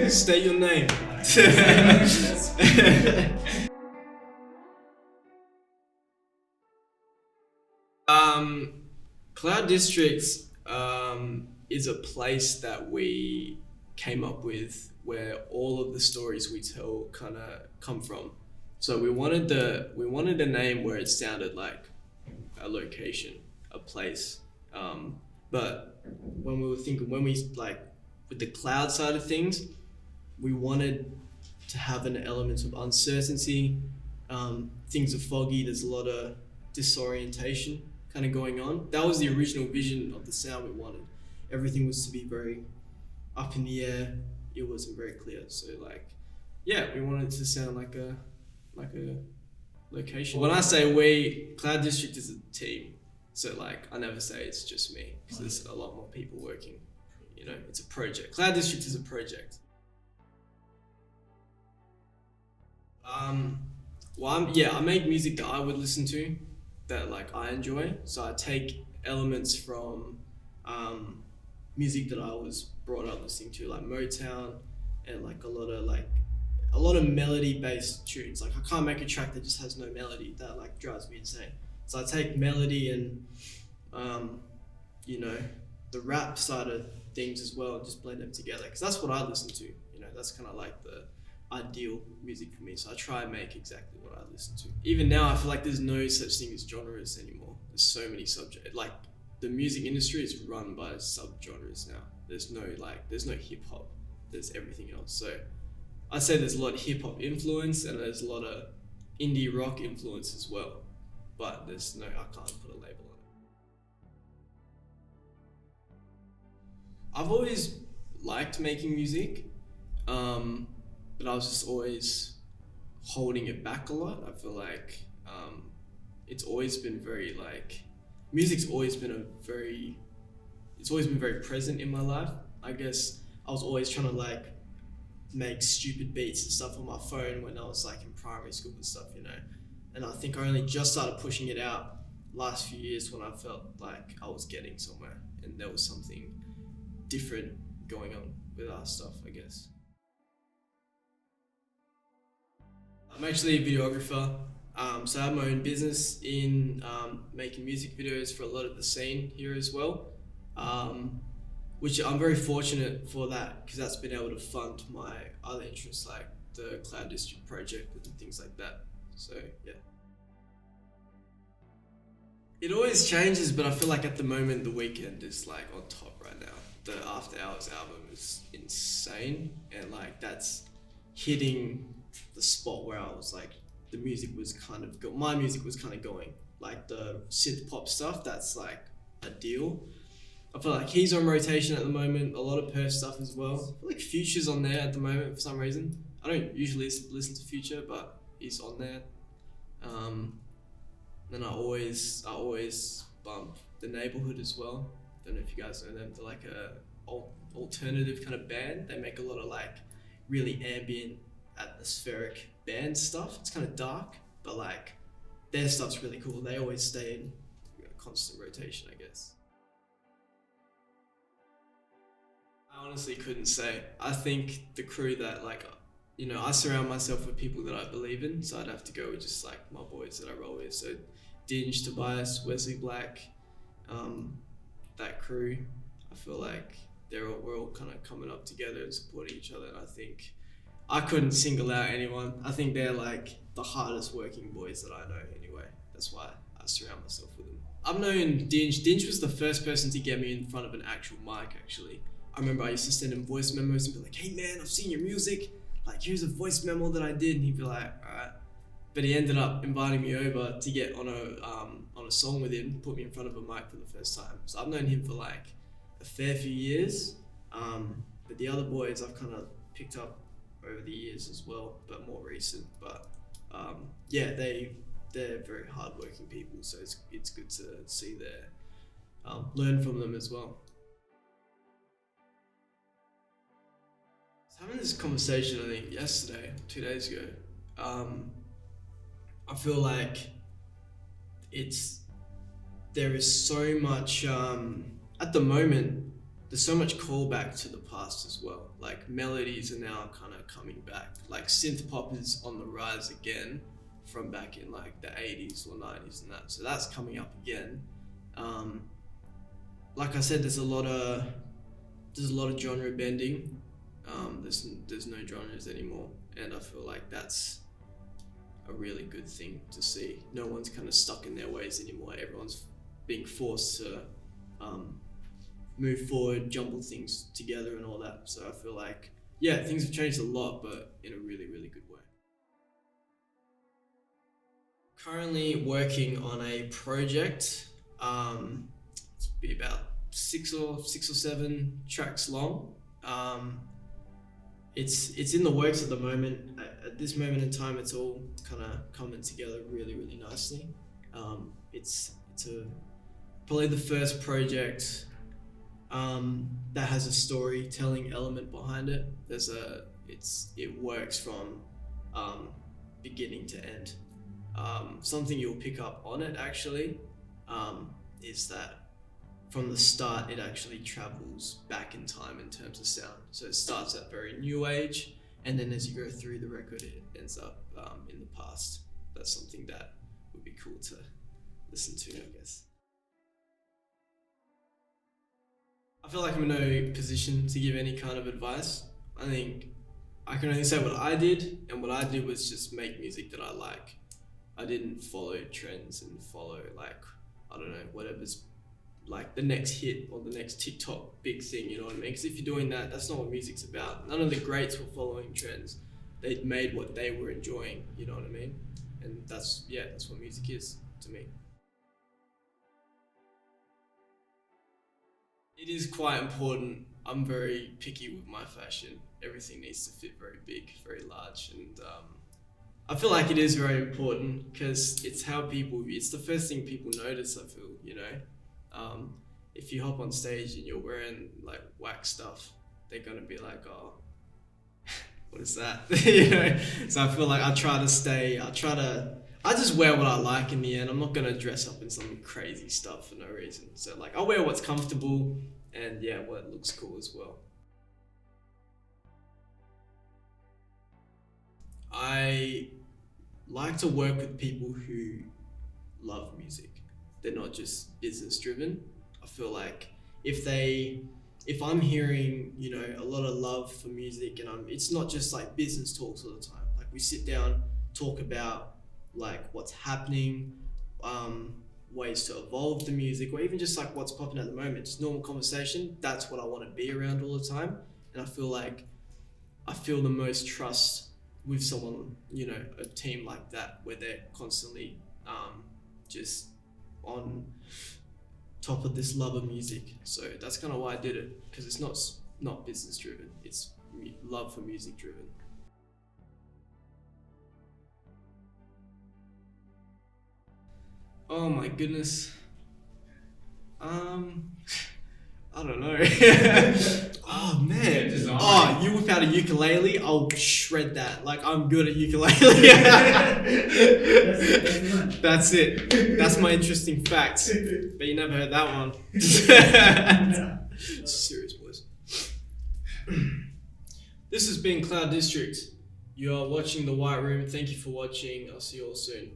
State your name. Cloud Districts is a place that we came up with where all of the stories we tell kind of come from. So we wanted a name where it sounded like a location, a place. But when we with the cloud side of things, we wanted to have an element of uncertainty. Things are foggy. There's a lot of disorientation kind of going on. That was the original vision of the sound we wanted. Everything was to be very up in the air. It wasn't very clear. So we wanted it to sound like a location. When I say we, Cloud District is a team. So I never say it's just me because there's a lot more people working. You know, it's a project. Cloud District is a project. I make music that I would listen to, that I enjoy. So I take elements from music that I was brought up listening to, like Motown, and a lot of melody-based tunes. I can't make a track that just has no melody. That drives me insane. So I take melody and the rap side of things as well, and just blend them together, because that's what I listen to. You know, that's kind of the ideal music for me. So I try and make exactly what I listen to. Even now, I feel like there's no such thing as genres anymore. There's so many subjects. The music industry is run by subgenres now. There's no hip hop. There's everything else. So I'd say there's a lot of hip hop influence and there's a lot of indie rock influence as well. But I can't put a label on it. I've always liked making music, but I was just always holding it back a lot. I feel like it's always been very music's always been very present in my life. I guess I was always trying to make stupid beats and stuff on my phone when I was in primary school and stuff, you know. And I think I only just started pushing it out last few years when I felt like I was getting somewhere and there was something different going on with our stuff, I guess. I'm actually a videographer, so I have my own business in making music videos for a lot of the scene here as well, which I'm very fortunate for that, because that's been able to fund my other interests like the Cloud District project and things like that. So yeah. It always changes, but I feel like at the moment The Weeknd is on top right now. The After Hours album is insane, and that's hitting the spot where I was the music was kind of my music was kind of going, the synth pop stuff, that's a deal. I feel like he's on rotation at the moment, a lot of Perth stuff as well. I feel like Future's on there at the moment for some reason. I don't usually listen to Future, but he's on there. Then I always bump The Neighborhood as well. Don't know if you guys know them. They're a alternative kind of band. They make a lot of really ambient, atmospheric band stuff. It's kind of dark, but their stuff's really cool. They always stay in constant rotation, I guess. I honestly couldn't say. I think the crew that I surround myself with people that I believe in, so I'd have to go with just my boys that I roll with. So Dinge, Tobias, Wesley Black, that crew. I feel like we're all kind of coming up together and supporting each other, and I think I couldn't single out anyone. I think they're the hardest working boys that I know anyway. That's why I surround myself with them. I've known Dinge. Dinge was the first person to get me in front of an actual mic, actually. I remember I used to send him voice memos and be like, "Hey man, I've seen your music. Here's a voice memo that I did," and he'd be like, "Alright." But he ended up inviting me over to get on a song with him, put me in front of a mic for the first time. So I've known him for a fair few years. But the other boys I've kind of picked up over the years as well, but more recent. But they're very hardworking people, so it's good to see learn from them as well. I was having this conversation, I think yesterday, 2 days ago. I feel like there is so much, at the moment, there's so much callback to the past as well. Like melodies are now kind of coming back. Like synth pop is on the rise again from back in like the 80s or 90s and that. So that's coming up again. Like I said, there's a lot of genre bending. There's no genres anymore, and I feel like that's a really good thing to see. No one's kind of stuck in their ways anymore. Everyone's being forced to move forward, jumble things together and all that. So I feel like, yeah, things have changed a lot, but in a really, really good way. Currently working on a project. It's be about six or seven tracks long. It's in the works at the moment. At this moment in time, it's all kind of coming together really, really nicely. It's probably the first project that has a storytelling element behind it. It works from beginning to end. Something you'll pick up on it actually is that from the start it actually travels back in time in terms of sound. So it starts at very new age, and then as you go through the record it ends up in the past. That's something that would be cool to listen to, I guess. I feel like I'm in no position to give any kind of advice. I think I can only say what I did, and what I did was just make music that I like. I didn't follow trends and follow like, I don't know, whatever's like the next hit or the next TikTok big thing, you know what I mean? Because if you're doing that, that's not what music's about. None of the greats were following trends. They made what they were enjoying, you know what I mean? And that's what music is to me. It is quite important. I'm very picky with my fashion. Everything needs to fit very big, very large, and I feel like it is very important because it's the first thing people notice, I feel, you know. If you hop on stage and you're wearing like whack stuff, they're gonna be like, oh, what is that? You know? So I feel like I just wear what I like in the end. I'm not gonna dress up in some crazy stuff for no reason. So like I'll wear what's comfortable and what looks cool as well. I like to work with people who love music. They're not just business driven. I feel like if I'm hearing, you know, a lot of love for music and it's not just like business talks all the time. Like we sit down, talk about like what's happening, ways to evolve the music, or even just like what's popping at the moment, just normal conversation. That's what I want to be around all the time. And I feel like I feel the most trust with someone, you know, a team like that, where they're constantly just on top of this love of music. So that's kind of why I did it, because it's not business driven, it's love for music driven. Oh my goodness. I don't know. Oh man. Oh, you whip out a ukulele, I'll shred that. Like I'm good at ukulele. That's it. That's my interesting fact. But you never heard that one. Serious boys. This has been Cloud District. You are watching The White Room. Thank you for watching. I'll see you all soon.